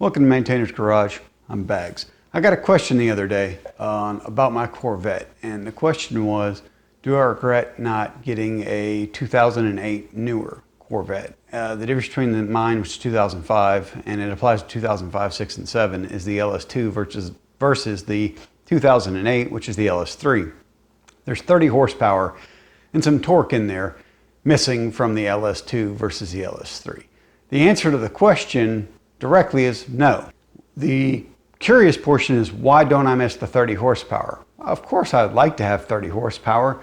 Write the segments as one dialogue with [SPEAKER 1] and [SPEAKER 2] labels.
[SPEAKER 1] Welcome to Maintainer's Garage. I'm Bags. I got a question the other day about my Corvette, and the question was, do I regret not getting a 2008 newer Corvette? The difference between mine, which is 2005, and it applies to 2005, 6, and 7, is the LS2 versus the 2008, which is the LS3. There's 30 horsepower and some torque in there missing from the LS2 versus the LS3. The answer to the question directly is no. The curious portion is, why don't I miss the 30 horsepower? Of course I'd like to have 30 horsepower,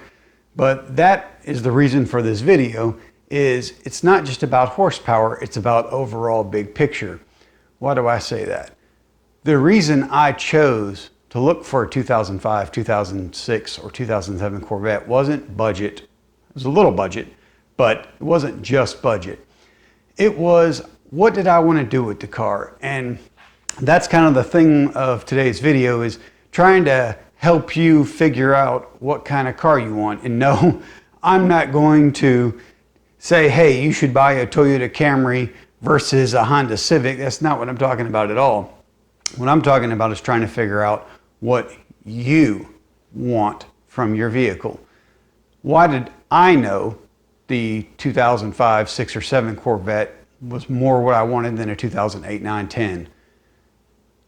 [SPEAKER 1] but that is the reason for this video. Is it's not just about horsepower, it's about overall big picture. Why do I say that? The reason I chose to look for a 2005, 2006, or 2007 Corvette wasn't budget. It was a little budget, but it wasn't just budget. It was, what did I want to do with the car? And that's kind of the thing of today's video, is trying to help you figure out what kind of car you want. And no, I'm not going to say, hey, you should buy a Toyota Camry versus a Honda Civic. That's not what I'm talking about at all. What I'm talking about is trying to figure out what you want from your vehicle. Why did I know the 2005, 6, or 7 Corvette was more what I wanted than a 2008, 9, 10?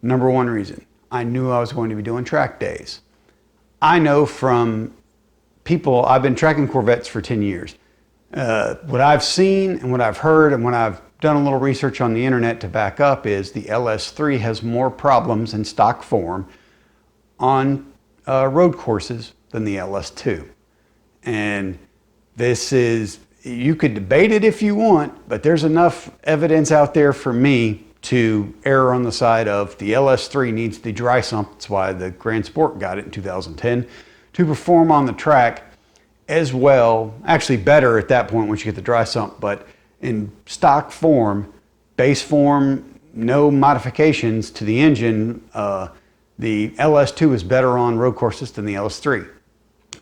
[SPEAKER 1] Number one reason, I knew I was going to be doing track days. I know from people, I've been tracking Corvettes for 10 years. What I've seen and what I've heard and what I've done a little research on the internet to back up is the LS3 has more problems in stock form on road courses than the LS2. And this is, you could debate it if you want, but there's enough evidence out there for me to err on the side of the LS3 needs the dry sump. That's why the Grand Sport got it in 2010, to perform on the track as well, actually better at that point once you get the dry sump, but in stock form, base form, no modifications to the engine, the LS2 is better on road courses than the LS3.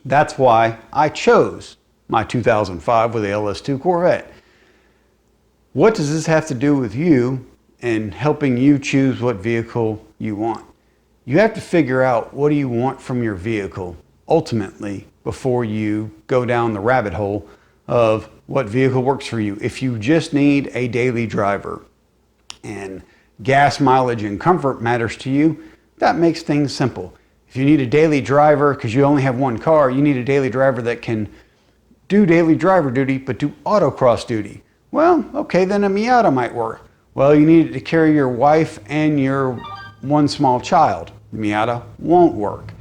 [SPEAKER 1] That's why I chose my 2005 with the LS2 Corvette. What does this have to do with you and helping you choose what vehicle you want? You have to figure out, what do you want from your vehicle ultimately before you go down the rabbit hole of what vehicle works for you. If you just need a daily driver and gas mileage and comfort matters to you, that makes things simple. If you need a daily driver because you only have one car, you need a daily driver that can do daily driver duty but do autocross duty. Well, okay, then a Miata might work. Well, you need it to carry your wife and your one small child. Miata won't work.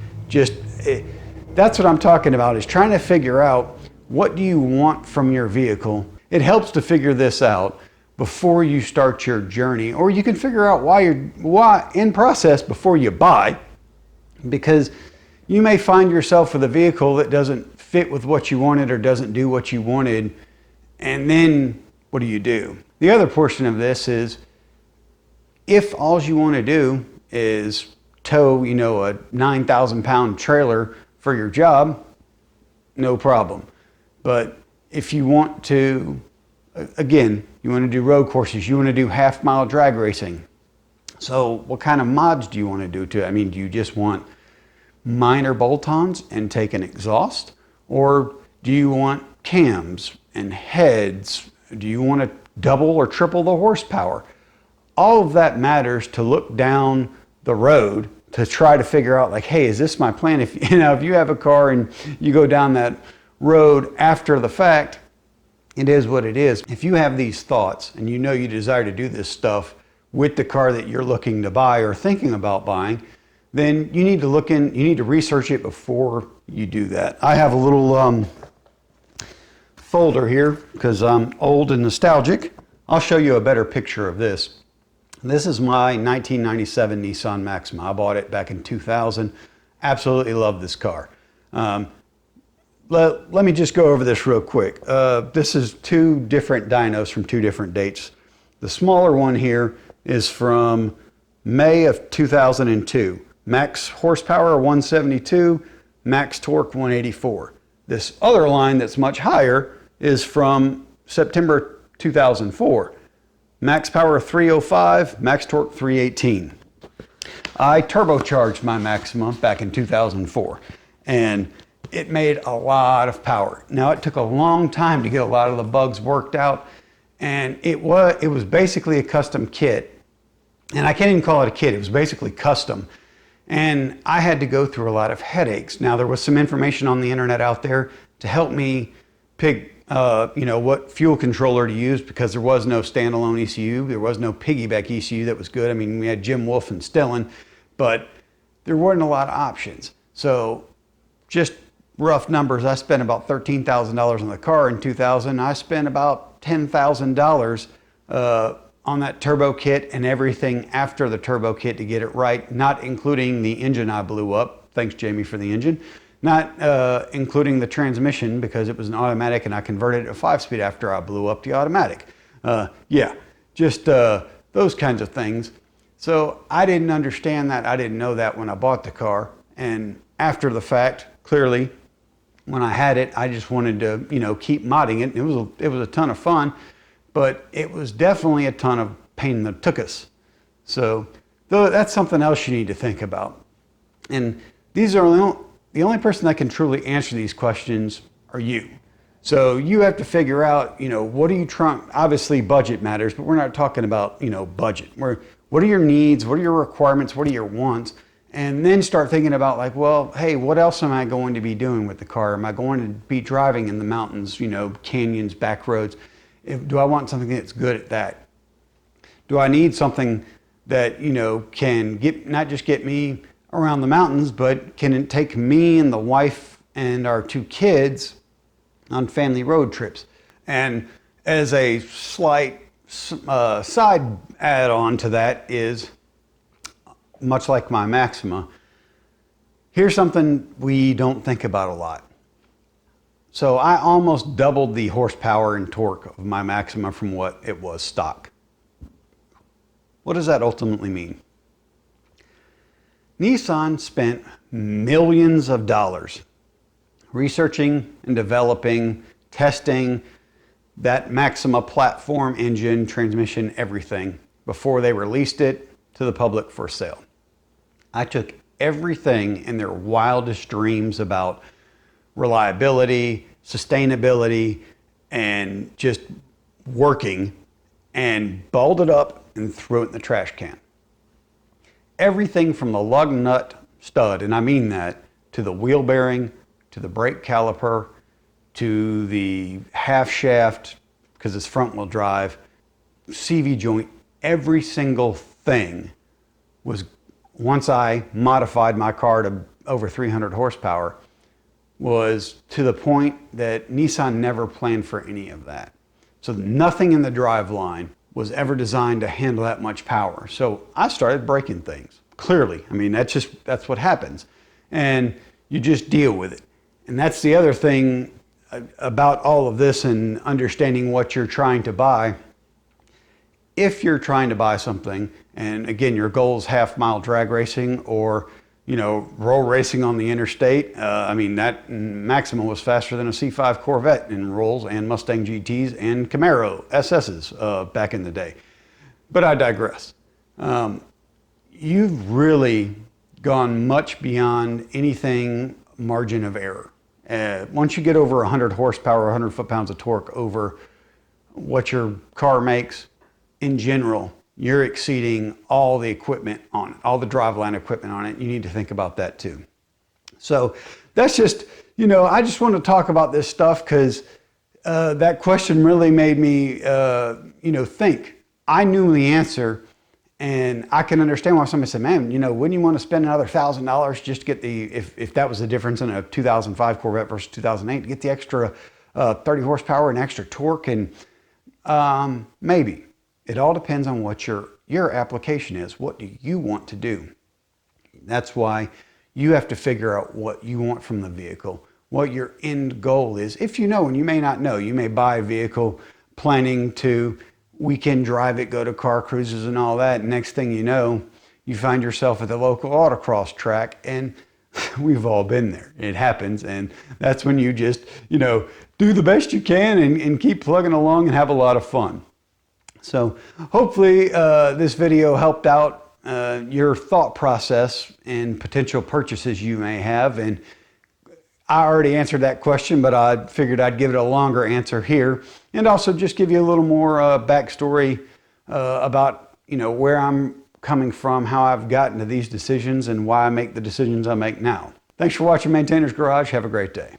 [SPEAKER 1] That's what I'm talking about, is trying to figure out, what do you want from your vehicle? It helps to figure this out before you start your journey, or you can figure out why in process before you buy, because you may find yourself with a vehicle that doesn't fit with what you wanted or doesn't do what you wanted, and then what do? The other portion of this is, if all you want to do is tow, a 9,000 pound trailer for your job, no problem. But if you want to, again, you want to do road courses, you want to do half-mile drag racing. So what kind of mods do you want to do to it? Do you just want minor bolt-ons and take an exhaust? Or do you want cams and heads? Do you want to double or triple the horsepower? All of that matters to look down the road to try to figure out, like, hey, is this my plan? If you have a car and you go down that road after the fact, it is what it is. If you have these thoughts and you desire to do this stuff with the car that you're looking to buy or thinking about buying, then you need to research it before you do that. I have a little folder here because I'm old and nostalgic. I'll show you a better picture of this. This is my 1997 Nissan Maxima. I bought it back in 2000. Absolutely love this car. Let me just go over this real quick. This is two different dynos from two different dates. The smaller one here is from May of 2002. Max horsepower 172, max torque 184. This other line that's much higher is from September 2004. max power 305, max torque 318. I turbocharged my Maxima back in 2004, and it made a lot of power. Now, it took a long time to get a lot of the bugs worked out, and it was basically a custom kit. And I can't even call it a kit, it was basically custom. And I had to go through a lot of headaches. Now, there was some information on the internet out there to help me pick what fuel controller to use, because there was no standalone ECU. There was no piggyback ECU that was good. I mean, we had Jim Wolf and Stellan, but there weren't a lot of options. So just rough numbers, I spent about $13,000 on the car in 2000. I spent about $10,000 on that turbo kit and everything after the turbo kit to get it right, not including the engine I blew up. Thanks, Jamie, for the engine. Not including the transmission, because it was an automatic and I converted it to 5-speed after I blew up the automatic. Just those kinds of things. So I didn't understand that. I didn't know that when I bought the car. And after the fact, clearly, when I had it, I just wanted to, keep modding it. It was a ton of fun, but it was definitely a ton of pain in the tuchus. So that's something else you need to think about. And these are the only person that can truly answer these questions are you. So you have to figure out, what are you trying, obviously budget matters, but we're not talking about, budget. What are your needs? What are your requirements? What are your wants? And then start thinking about like, well, hey, what else am I going to be doing with the car? Am I going to be driving in the mountains, canyons, back roads? Do I want something that's good at that? Do I need something that, can not just get me around the mountains, but can it take me and the wife and our 2 kids on family road trips? And as a slight side add-on to that is, much like my Maxima, here's something we don't think about a lot. So I almost doubled the horsepower and torque of my Maxima from what it was stock. What does that ultimately mean? Nissan spent millions of dollars researching and developing, testing that Maxima platform, engine, transmission, everything before they released it to the public for sale. I took everything in their wildest dreams about reliability, sustainability, and just working, and balled it up and threw it in the trash can. Everything from the lug nut stud, and I mean that, to the wheel bearing, to the brake caliper, to the half shaft, because it's front wheel drive, CV joint, every single thing was, once I modified my car to over 300 horsepower, was to the point that Nissan never planned for any of that. So nothing in the driveline was ever designed to handle that much power. So I started breaking things. Clearly, I mean, that's what happens. And you just deal with it. And that's the other thing about all of this and understanding what you're trying to buy. If you're trying to buy something, and again, your goal is half-mile drag racing or roll racing on the interstate. That Maxima was faster than a C5 Corvette in rolls, and Mustang GTs and Camaro SSs back in the day. But I digress. You've really gone much beyond anything margin of error. Once you get over 100 horsepower, 100 foot-pounds of torque over what your car makes, in general, you're exceeding all the equipment on it, all the driveline equipment on it. You need to think about that too. So that's just, I just want to talk about this stuff because that question really made me, think. I knew the answer, and I can understand why somebody said, man, wouldn't you want to spend another $1,000 just to get if that was the difference in a 2005 Corvette versus 2008, to get the extra 30 horsepower and extra torque? And maybe. It all depends on what your application is. What do you want to do? That's why you have to figure out what you want from the vehicle, what your end goal is. If you know, and you may not know, you may buy a vehicle planning to weekend drive it, go to car cruises and all that. Next thing you know, you find yourself at the local autocross track, and we've all been there. It happens, and that's when you just, do the best you can and keep plugging along and have a lot of fun. So hopefully this video helped out your thought process and potential purchases you may have. And I already answered that question, but I figured I'd give it a longer answer here, and also just give you a little more backstory about where I'm coming from, how I've gotten to these decisions, and why I make the decisions I make now. Thanks for watching Maintainer's Garage. Have a great day.